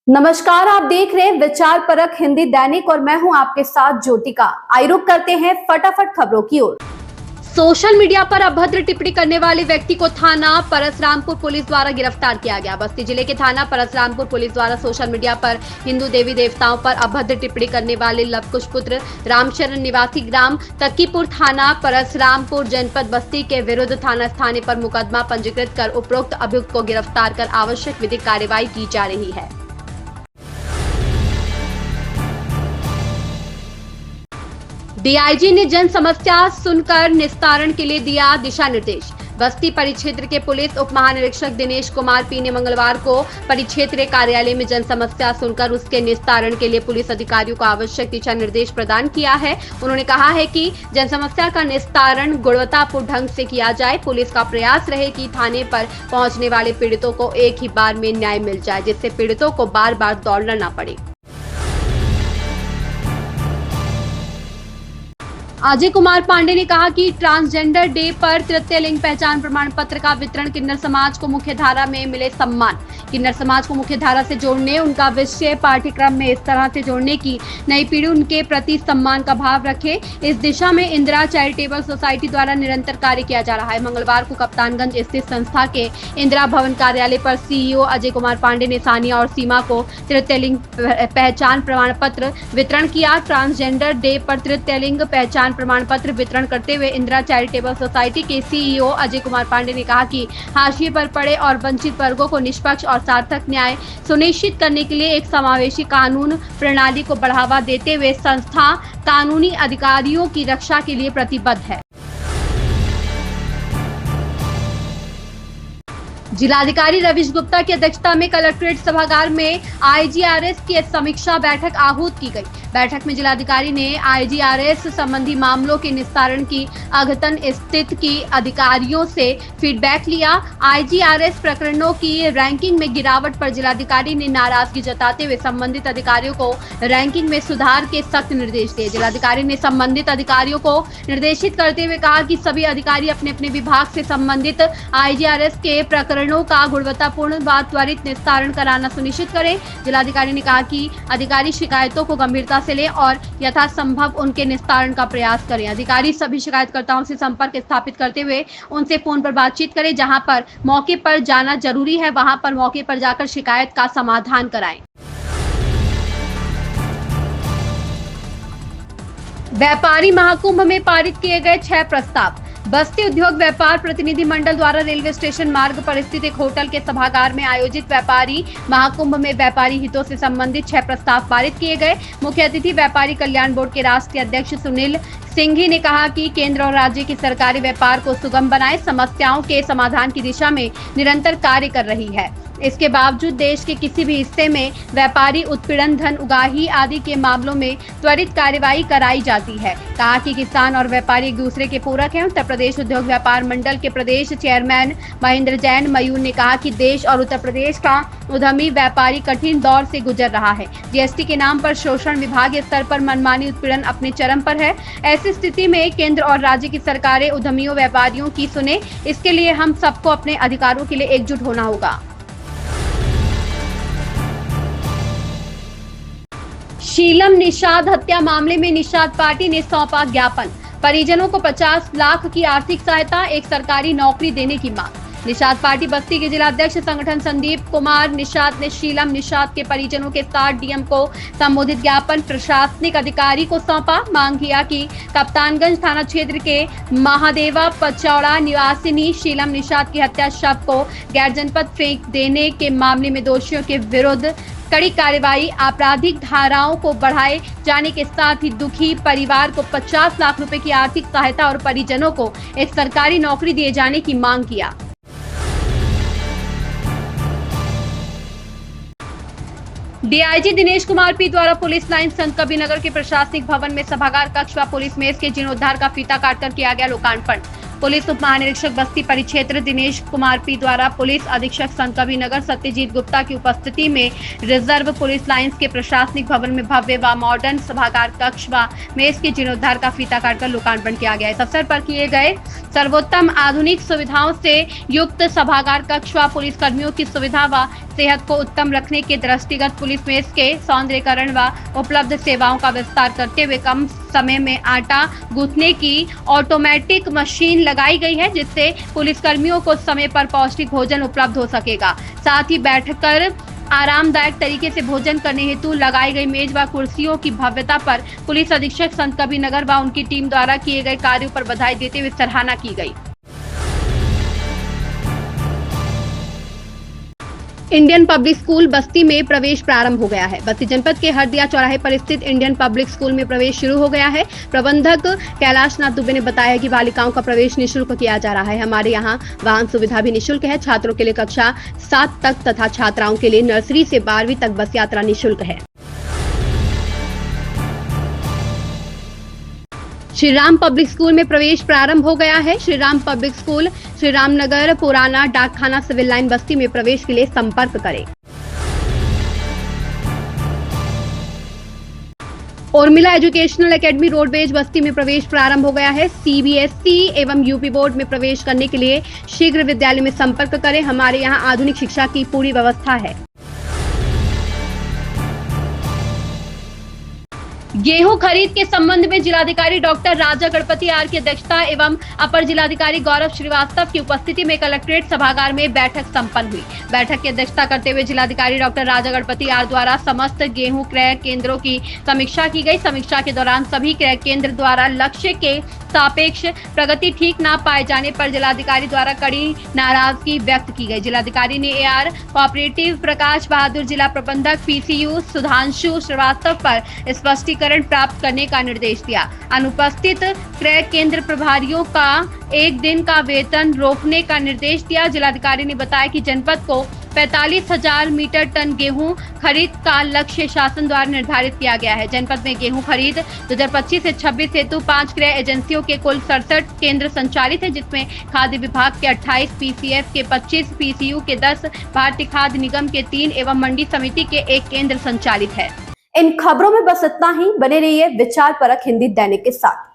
नमस्कार, आप देख रहे हैं विचार परक हिंदी दैनिक और मैं हूं आपके साथ ज्योतिका। आइए रुक करते हैं फटाफट खबरों की ओर। सोशल मीडिया पर अभद्र टिप्पणी करने वाले व्यक्ति को थाना परसरामपुर पुलिस द्वारा गिरफ्तार किया गया। बस्ती जिले के थाना परसरामपुर पुलिस द्वारा सोशल मीडिया पर हिंदू देवी देवताओं पर अभद्र टिप्पणी करने वाले लवकुश पुत्र रामचरण निवासी ग्राम तक्कीपुर थाना परसरामपुर जनपद बस्ती के विरुद्ध थाना स्थानीय पर मुकदमा पंजीकृत कर उपरोक्त अभियुक्त को गिरफ्तार कर आवश्यक विधिक कार्यवाही की जा रही है। डीआईजी ने जन समस्या सुनकर निस्तारण के लिए दिया दिशा निर्देश। बस्ती परिक्षेत्र के पुलिस उप महानिरीक्षक दिनेश कुमार पी ने मंगलवार को परिक्षेत्रीय कार्यालय में जन समस्या सुनकर उसके निस्तारण के लिए पुलिस अधिकारियों को आवश्यक दिशा निर्देश प्रदान किया है। उन्होंने कहा है कि जन समस्या का निस्तारण गुणवत्तापूर्ण ढंग से किया जाए। पुलिस का प्रयास रहे कि थाने पर पहुंचने वाले पीड़ितों को एक ही बार में न्याय मिल जाए, जिससे पीड़ितों को बार बार दौड़ना न पड़े। अजय कुमार पांडे ने कहा कि ट्रांसजेंडर डे पर तृतीय लिंग पहचान प्रमाण पत्र का वितरण किन्नर समाज को मुख्य धारा में मिले सम्मान। किन्नर समाज को मुख्य धारा से जोड़ने, उनका विषय पाठ्यक्रम में इस तरह से जोड़ने की नई पीढ़ी उनके प्रति सम्मान का भाव रखे, इस दिशा में इंदिरा चैरिटेबल सोसाइटी द्वारा निरंतर कार्य किया जा रहा है। मंगलवार को कप्तानगंज स्थित संस्था के इंदिरा भवन कार्यालय पर सीईओ अजय कुमार पांडे ने सानिया और सीमा को तृतीय लिंग पहचान प्रमाण पत्र वितरण किया। ट्रांसजेंडर डे पर तृतीय लिंग पहचान प्रमाण पत्र वितरण करते हुए इंदिरा चैरिटेबल सोसाइटी के सीईओ अजय कुमार पांडे ने कहा कि हाशिए पर पड़े और वंचित वर्गों को निष्पक्ष और सार्थक न्याय सुनिश्चित करने के लिए एक समावेशी कानून प्रणाली को बढ़ावा देते हुए संस्था कानूनी अधिकारियों की रक्षा के लिए प्रतिबद्ध है। जिलाधिकारी रविश गुप्ता की अध्यक्षता में कलेक्ट्रेट सभागार में आईजीआरएस की समीक्षा बैठक आहूत की गई। बैठक में जिलाधिकारी ने आईजीआरएस संबंधी मामलों के निस्तारण की अद्यतन स्थिति की अधिकारियों से फीडबैक लिया। आईजीआरएस प्रकरणों की रैंकिंग में गिरावट पर जिलाधिकारी ने नाराजगी जताते हुए संबंधित अधिकारियों को रैंकिंग में सुधार के सख्त निर्देश दिए। जिलाधिकारी ने संबंधित अधिकारियों को निर्देशित करते हुए कहा कि सभी अधिकारी अपने अपने विभाग से संबंधित आईजीआरएस के प्रकरणों का गुणवत्तापूर्ण व त्वरित निस्तारण कराना सुनिश्चित करें। जिलाधिकारी ने कहा कि अधिकारी शिकायतों को गंभीरता से लें और यथासंभव उनके निस्तारण का प्रयास करें। अधिकारी सभी शिकायतकर्ताओं से संपर्क स्थापित करते हुए उनसे फोन पर बातचीत करें। जहां पर मौके पर जाना जरूरी है, वहां पर मौके पर जाकर शिकायत का समाधान कराएं। व्यापारी महाकुंभ में पारित किए गए 6 प्रस्ताव। बस्ती उद्योग व्यापार प्रतिनिधि मंडल द्वारा रेलवे स्टेशन मार्ग पर स्थित एक होटल के सभागार में आयोजित व्यापारी महाकुंभ में व्यापारी हितों से संबंधित 6 प्रस्ताव पारित किए गए। मुख्य अतिथि व्यापारी कल्याण बोर्ड के राष्ट्रीय अध्यक्ष सुनील सिंघी ने कहा कि केंद्र और राज्य की सरकारी व्यापार को सुगम बनाए, समस्याओं के समाधान की दिशा में निरंतर कार्य कर रही है। इसके बावजूद देश के किसी भी हिस्से में व्यापारी उत्पीड़न, धन उगाही आदि के मामलों में त्वरित कार्यवाही कराई जाती है। कहा कि किसान और व्यापारी एक दूसरे के पूरक हैं। उत्तर प्रदेश उद्योग व्यापार मंडल के प्रदेश चेयरमैन महेंद्र जैन मयूर ने कहा कि देश और उत्तर प्रदेश का उद्यमी व्यापारी कठिन दौर से गुजर रहा है। जीएसटी के नाम पर शोषण, विभागीय स्तर पर मनमानी उत्पीड़न अपने चरम पर है। ऐसी स्थिति में केंद्र और राज्य की सरकारें उद्यमियों व्यापारियों की सुने, इसके लिए हम सबको अपने अधिकारों के लिए एकजुट होना होगा। शीलम निषाद हत्या मामले में निषाद पार्टी ने सौंपा ज्ञापन। परिजनों को 50 लाख की आर्थिक सहायता, एक सरकारी नौकरी देने की मांग। निषाद पार्टी बस्ती के जिलाध्यक्ष संगठन संदीप कुमार निषाद ने शीलम निषाद के परिजनों के साथ डीएम को संबोधित ज्ञापन प्रशासनिक अधिकारी को सौंपा। मांग किया कि कप्तानगंज थाना क्षेत्र के महादेवा पचौड़ा निवासिनी शीलम निषाद की हत्या शव को गैर जनपद फेंक देने के मामले में दोषियों के विरुद्ध कड़ी कार्रवाई, आपराधिक धाराओं को बढ़ाए जाने के साथ ही दुखी परिवार को 50 लाख रुपए की आर्थिक सहायता और परिजनों को एक सरकारी नौकरी दिए जाने की मांग किया। डीआईजी दिनेश कुमार पी द्वारा पुलिस लाइन संत कबीरनगर के प्रशासनिक भवन में सभागार कक्ष व पुलिस मेस के जीर्णोद्धार का फीता काटकर किया गया लोकार्पण। पुलिस उप महानिरीक्षक बस्ती परिक्षेत्र दिनेश कुमार पी द्वारा पुलिस अधीक्षक संत कबीरनगर सत्यजीत गुप्ता की उपस्थिति में रिजर्व पुलिस लाइंस के प्रशासनिक भवन में भव्य व मॉडर्न सभागार कक्ष व मेज के जीर्णोद्धार का फीता काटकर लोकार्पण किया गया। इस अवसर पर किए गए सर्वोत्तम आधुनिक सुविधाओं से युक्त सभागार कक्ष व पुलिस कर्मियों की सुविधा व सेहत को उत्तम रखने के दृष्टिगत पुलिस मेज के सौंदर्यीकरण व उपलब्ध सेवाओं का विस्तार करते हुए कम समय में आटा गूंथने की ऑटोमेटिक मशीन लगाई गई है, जिससे पुलिस कर्मियों को समय पर पौष्टिक भोजन उपलब्ध हो सकेगा। साथ ही बैठकर आरामदायक तरीके से भोजन करने हेतु लगाई गई मेज व कुर्सियों की भव्यता पर पुलिस अधीक्षक संत कबीरनगर व उनकी टीम द्वारा किए गए कार्यों पर बधाई देते हुए सराहना की गई। इंडियन पब्लिक स्कूल बस्ती में प्रवेश प्रारंभ हो गया है। बस्ती जनपद के हरदिया चौराहे पर स्थित इंडियन पब्लिक स्कूल में प्रवेश शुरू हो गया है। प्रबंधक कैलाश नाथ दुबे ने बताया कि बालिकाओं का प्रवेश निःशुल्क किया जा रहा है। हमारे यहाँ वाहन सुविधा भी निःशुल्क है। छात्रों के लिए कक्षा 7 तक तथा छात्राओं के लिए नर्सरी से 12वीं तक बस यात्रा निःशुल्क है। श्री राम पब्लिक स्कूल में प्रवेश प्रारंभ हो गया है। श्री राम पब्लिक स्कूल श्री रामनगर पुराना डाकखाना सिविल लाइन बस्ती में प्रवेश के लिए संपर्क करें। उर्मिला एजुकेशनल एकेडमी रोडवेज बस्ती में प्रवेश प्रारंभ हो गया है। सीबीएसई एवं यूपी बोर्ड में प्रवेश करने के लिए शीघ्र विद्यालय में संपर्क करें। हमारे यहाँ आधुनिक शिक्षा की पूरी व्यवस्था है। गेहूं खरीद के संबंध में जिलाधिकारी डॉक्टर राजा गणपति आर की अध्यक्षता एवं अपर जिलाधिकारी गौरव श्रीवास्तव की उपस्थिति में कलेक्ट्रेट सभागार में बैठक संपन्न हुई। बैठक की अध्यक्षता करते हुए जिलाधिकारी डॉक्टर राजा गणपति आर द्वारा समस्त गेहूं क्रय केंद्रों की समीक्षा की गई। समीक्षा के दौरान सभी क्रय केंद्र द्वारा लक्ष्य के सापेक्ष प्रगति ठीक न पाए जाने पर जिलाधिकारी द्वारा कड़ी नाराजगी व्यक्त की गई। जिलाधिकारी ने एआर कोऑपरेटिव प्रकाश बहादुर, जिला प्रबंधक पीसीयू सुधांशु श्रीवास्तव पर स्पष्टीकरण प्राप्त करने का निर्देश दिया। अनुपस्थित क्रय केंद्र प्रभारियों का 1 दिन का वेतन रोकने का निर्देश दिया। जिलाधिकारी ने बताया कि जनपद को 45,000 मीटर टन गेहूं खरीद का लक्ष्य शासन द्वारा निर्धारित किया गया है। जनपद में गेहूं खरीद 2025 से 26 हेतु 5 क्रय एजेंसियों के कुल 67 केंद्र संचालित है, जिसमें खाद्य विभाग के 28, पीसीएफ के 25, पीसीयू के 10, भारतीय खाद्य निगम के 3 एवं मंडी समिति के 1 केंद्र संचालित है। इन खबरों में बस इतना ही। बने रहिए विचार परक हिंदी दैनिक के साथ।